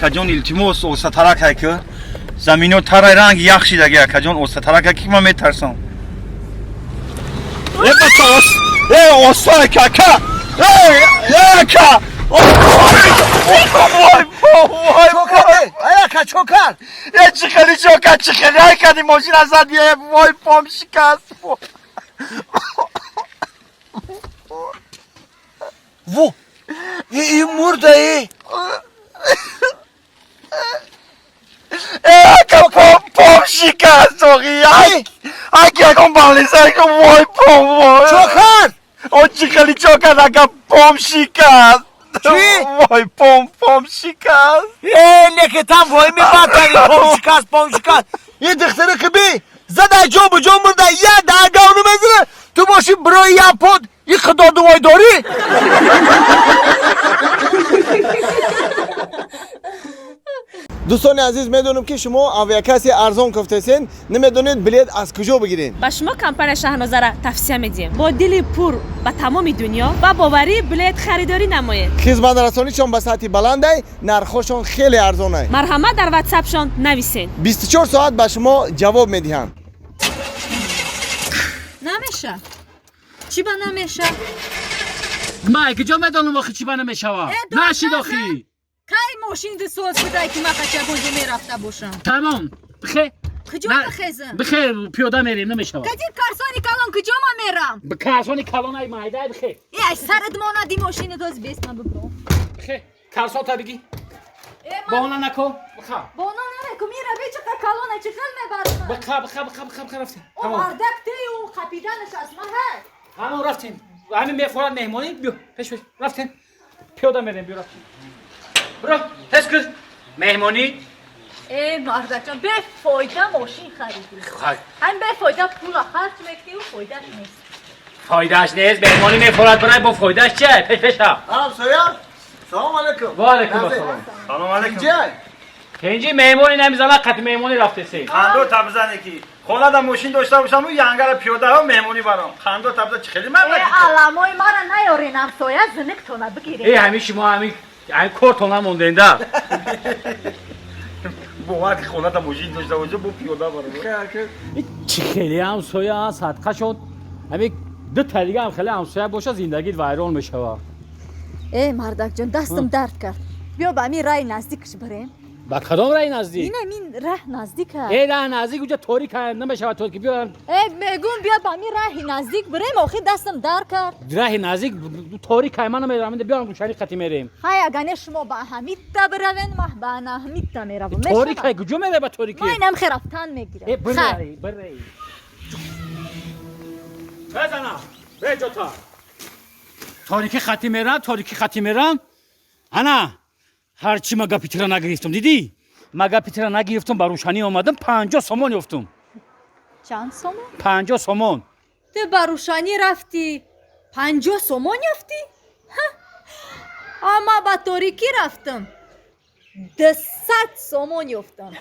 کجون التماس و سترک که زمینو تر رنگ یخشی دگه کجون و سترک کی ما میترسم ای بچاس ای اوسای کاکا ای کا Ayaka çokar. چخلی چوکا چخلی های کدی ماشین از دیگه وای پام شکست Vu. İyi murdayı. پام شکست اگه کن بالیسه کن وای پام وای Çokar. او چخلی چوکا اگه پام شکست وای پام شکست Ne ki tam boy mi batari pomşikas. Yedikleri gibi. Zada jobu jomurda ya da gavnu mezine. Tu boşu bro ya pod. Yıkıdodu oy dori. دوستان عزیز میدونم که شما اویاکسی ارزان گفتین نمیدونید بلیط از کجا بگیرین با شما کمپانی شاهنامه را توصیه میدیم با دلی پر به تمام دنیا با باوری بلیط خریداری نمایید خدمت رسانیشون به سطح بلنده نرخشون خیلی ارزانه مرحمت در واتساپشون نویسین 24 ساعت به شما جواب میدهند نمیشه چی با نمیشه ما کجا میدونم آخه چی بنا میشوا نشید آخی کی ماشین ده سوز بودای که ما قچه بونجا میرفته باشم تمام بخیر کجا بخیزم بخیر پیاده میریم نمیشوا کدیر کارسانی کلان کجا ما میرم به کارسانی کلان ای مایده بخیر ای سرد مانا دی ماشین دوز بیس من ببرم بخیر کارسان تا بگی بانا نکن بخیر بانا نکو میره بیچه که کلانه چه خل میبرم بخیر رفتیم او اردک تی و خپیدنش از ما هست همون رفتیم همین میفورد مهمانی بیو پیش رفتیم پیاده میریم بیو رفتیم برو تست کن مهمانی ای مردک جان به فایده ماشین خریدی هم به فایده پول خرج میکنی و فایدهش نیست فایدهش نیست مهمانی میفورد برای با فایدهش چه پیش سلام سویا سلام علیکم و علیکم السلام سلام علیکم اینجا مهمانی نمیزنه قطع مهمانی رفته سی خندو تبزنه کی خونه دا ماشین داشته باشم و ینگر پیاده ها مهمونی برام خندو تبزه چه خیلی من ای علمای ما را نیارین هم سایه زنک تونه بگیرین ای همین شما همین کورتون هم موندین ده باور که خونه دا ماشین داشته باشه با پیاده برام چی خیلی هم سویا صدقه شد همین دو تا دیگه هم خیلی هم سویا باشه زندگیت ویران میشه ای مردک جان دستم درد کرد بیا با همین رای نزدیکش بریم با کدام رای نزدیک؟ این راه نزدیک هست ای راه نزدیک اونجا طوری که نمیشه طور که بیا ای میگون بیا با همین راه نزدیک بریم آخی دستم درد کرد راه نزدیک طوری که من نمیرم بیا گوشاری خطی میریم های اگه شما با همین تا بروین ما با همین تا میروم طوری که کجا میره با طوری که ما اینم خرفتن میگیرم بره بزنم به جوتا تاریکی خطی میرم انا هرچی مگا پیترا نگرفتم دیدی مگا پیترا نگرفتم با روشنی آمدم 50 سومون یافتم چند سومون 50 سومون تو با روشنی رفتی 50 سومون یافتی اما با تاریکی رفتم 200 سومون یافتم